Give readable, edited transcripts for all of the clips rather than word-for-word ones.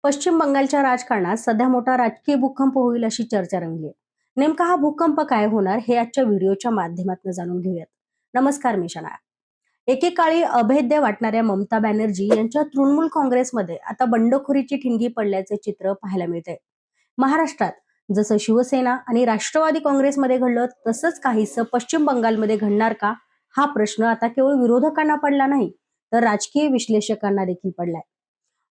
पश्चिम बंगालच्या राजकारणात सध्या मोठा राजकीय भूकंप होईल अशी चर्चा रंगली आहे. नेमका हा भूकंप काय होणार हे आजच्या व्हिडिओच्या माध्यमातून जाणून घेऊयात. नमस्कार, मी शनाया. एकेकाळी अभेद्य वाटणाऱ्या ममता बॅनर्जी यांच्या तृणमूल काँग्रेसमध्ये आता बंडखोरीची ठिणगी पडल्याचे चित्र पाहायला मिळते. महाराष्ट्रात जसं शिवसेना आणि राष्ट्रवादी काँग्रेसमध्ये घडलं तसंच काहीसं पश्चिम बंगालमध्ये घडणार का, हा प्रश्न आता केवळ विरोधकांना पडला नाही तर राजकीय विश्लेषकांना देखील पडलाय.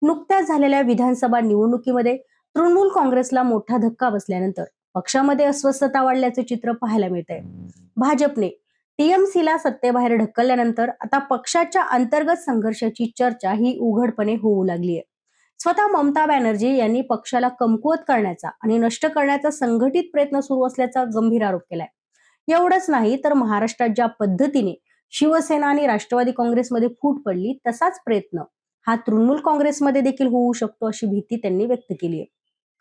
नुकत्याच झालेल्या विधानसभा निवडणुकीमध्ये तृणमूल काँग्रेसला मोठा धक्का बसल्यानंतर पक्षामध्ये अस्वस्थता वाढल्याचे चित्र पाहायला मिळतंय. भाजपने टीएमसीला सत्तेबाहेर ढकलल्यानंतर आता पक्षाच्या अंतर्गत संघर्षाची चर्चा ही उघडपणे होऊ लागली आहे. स्वतः ममता बॅनर्जी यांनी पक्षाला कमकुवत करण्याचा आणि नष्ट करण्याचा संघटित प्रयत्न सुरू असल्याचा गंभीर आरोप केलाय. एवढंच नाही तर महाराष्ट्रात ज्या पद्धतीने शिवसेना आणि राष्ट्रवादी काँग्रेसमध्ये फूट पडली तसाच प्रयत्न हा तृणमूल काँग्रेसमध्ये देखील होऊ शकतो अशी भीती त्यांनी व्यक्त केली आहे.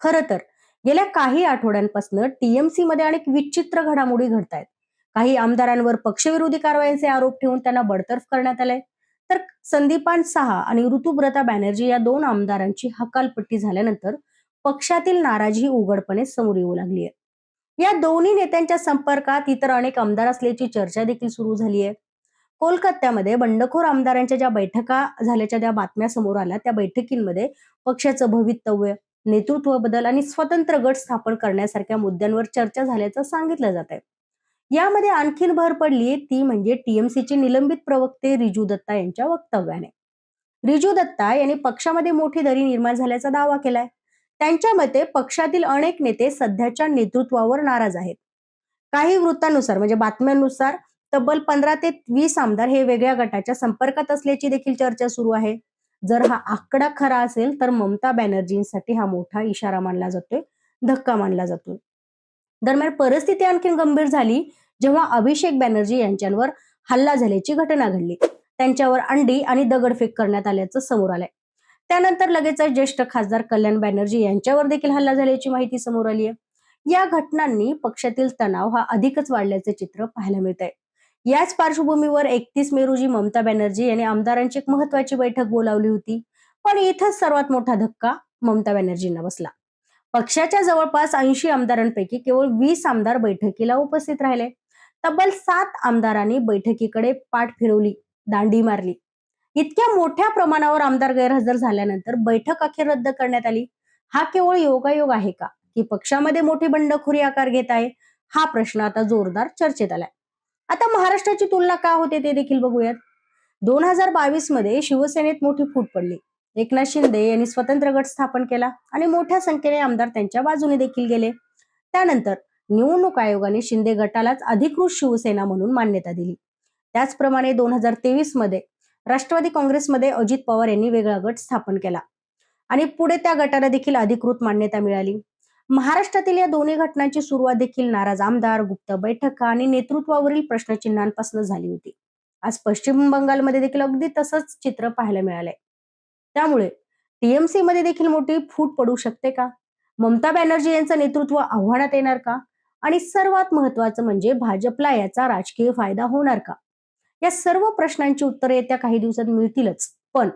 खरं तर गेल्या काही आठवड्यांपासून टीएमसी मध्ये अनेक विचित्र घडामोडी घडत आहेत. काही आमदारांवर पक्षविरोधी कारवायांचे आरोप ठेवून त्यांना बडतर्फ करण्यात आलंय, तर संदीपान साहा आणि ऋतुव्रता बॅनर्जी या दोन आमदारांची हकालपट्टी झाल्यानंतर पक्षातील नाराजी उघडपणे समोर येऊ लागली आहे. या दोन्ही नेत्यांच्या संपर्कात इतर अनेक आमदार असल्याची चर्चा देखील सुरू झाली आहे. कोलकात्यामध्ये बंडखोर आमदारांच्या ज्या बैठका झाल्याच्या ज्या बातम्या समोर आल्या त्या बैठकींमध्ये पक्षाचं भवितव्य, नेतृत्व बदल आणि स्वतंत्र गट स्थापन करण्यासारख्या मुद्द्यांवर चर्चा झाल्याचं सांगितलं जात आहे. यामध्ये आणखीन भर पडली ती म्हणजे टीएमसीचे निलंबित प्रवक्ते रिजू दत्ता यांच्या वक्तव्याने. रिजू दत्ता यांनी पक्षामध्ये मोठी दरी निर्माण झाल्याचा दावा केलाय. त्यांच्या मते पक्षातील अनेक नेते सध्याच्या नेतृत्वावर नाराज आहेत. काही वृत्तानुसार म्हणजे बातम्यांनुसार तब्बल 15 ते 20 आमदार हे वेगळ्या गटाच्या संपर्कात असल्याची देखील चर्चा सुरू आहे. जर हा आकडा खरा असेल तर ममता बॅनर्जींसाठी हा मोठा इशारा मानला जातोय, धक्का मानला जातोय. दरम्यान परिस्थिती आणखी गंभीर झाली जेव्हा अभिषेक बॅनर्जी यांच्यावर हल्ला झाल्याची घटना घडली. त्यांच्यावर अंडी आणि दगडफेक करण्यात आल्याचं समोर आलंय. त्यानंतर लगेच ज्येष्ठ खासदार कल्याण बॅनर्जी यांच्यावर देखील हल्ला झाल्याची माहिती समोर आली आहे. या घटनांनी पक्षातील तणाव हा अधिकच वाढल्याचे चित्र पाहायला मिळत आहे. याच पार्श्वभूमीवर 31 मे रोजी ममता बॅनर्जी यांनी आमदारांची एक महत्वाची बैठक बोलावली होती. पण इथंच सर्वात मोठा धक्का ममता बॅनर्जींना बसला. पक्षाच्या जवळपास 80 आमदारांपैकी केवळ 20 आमदार बैठकीला उपस्थित राहिले. तब्बल 7 आमदारांनी बैठकीकडे पाठ फिरवली, दांडी मारली. इतक्या मोठ्या प्रमाणावर आमदार गैरहजर झाल्यानंतर बैठक अखेर रद्द करण्यात आली. हा केवळ योगायोग आहे का, की पक्षामध्ये मोठी बंडखोरी आकार घेत आहे? हा प्रश्न आता जोरदार चर्चेत आलाय. आता महाराष्ट्राची तुलना का होते ते देखील बघूयात. 2022 मध्ये शिवसेनेत मोठी फूट पडली. एकनाथ शिंदे यांनी स्वतंत्र गट स्थापन केला आणि मोठ्या संख्येने आमदार त्यांच्या बाजूने देखील गेले. त्यानंतर निवडणूक आयोगाने शिंदे गटालाच अधिकृत शिवसेना म्हणून मान्यता दिली. त्याचप्रमाणे 2023 मध्ये राष्ट्रवादी काँग्रेसमध्ये अजित पवार यांनी वेगळा गट स्थापन केला आणि पुढे त्या गटाला देखील अधिकृत मान्यता मिळाली. महाराष्ट्रातील या दोन्ही घटनांची सुरुवात देखील नाराज आमदार, गुप्त बैठका आणि नेतृत्वावरील प्रश्नचिन्हांपासून झाली होती. आज पश्चिम बंगालमध्ये देखील अगदी तसंच चित्र पाहायला मिळालंय. त्यामुळे टीएमसी मध्ये देखील मोठी फूट पडू शकते का? ममता बॅनर्जी यांचं नेतृत्व आव्हानात येणार का? आणि सर्वात महत्वाचं म्हणजे भाजपला याचा राजकीय फायदा होणार का? या सर्व प्रश्नांची उत्तरे येत्या काही दिवसात मिळतीलच. पण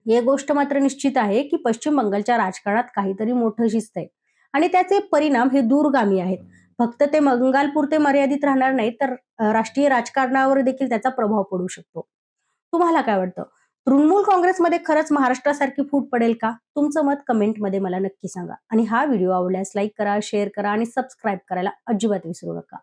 एक गोष्ट मात्र निश्चित आहे की पश्चिम बंगालच्या राजकारणात काहीतरी मोठं शिस्त आहे आणि त्याचे परिणाम हे दूरगामी आहेत. फक्त ते बंगालपुरते मर्यादित राहणार नाही तर राष्ट्रीय राजकारणावर देखील त्याचा प्रभाव पडू शकतो. तुम्हाला काय वाटतं? तृणमूल काँग्रेसमध्ये खरंच महाराष्ट्रासारखी फूट पडेल का? तुमचं मत कमेंटमध्ये मला नक्की सांगा. आणि हा व्हिडिओ आवडल्यास लाईक करा, शेअर करा आणि सबस्क्राईब करायला अजिबात विसरू नका.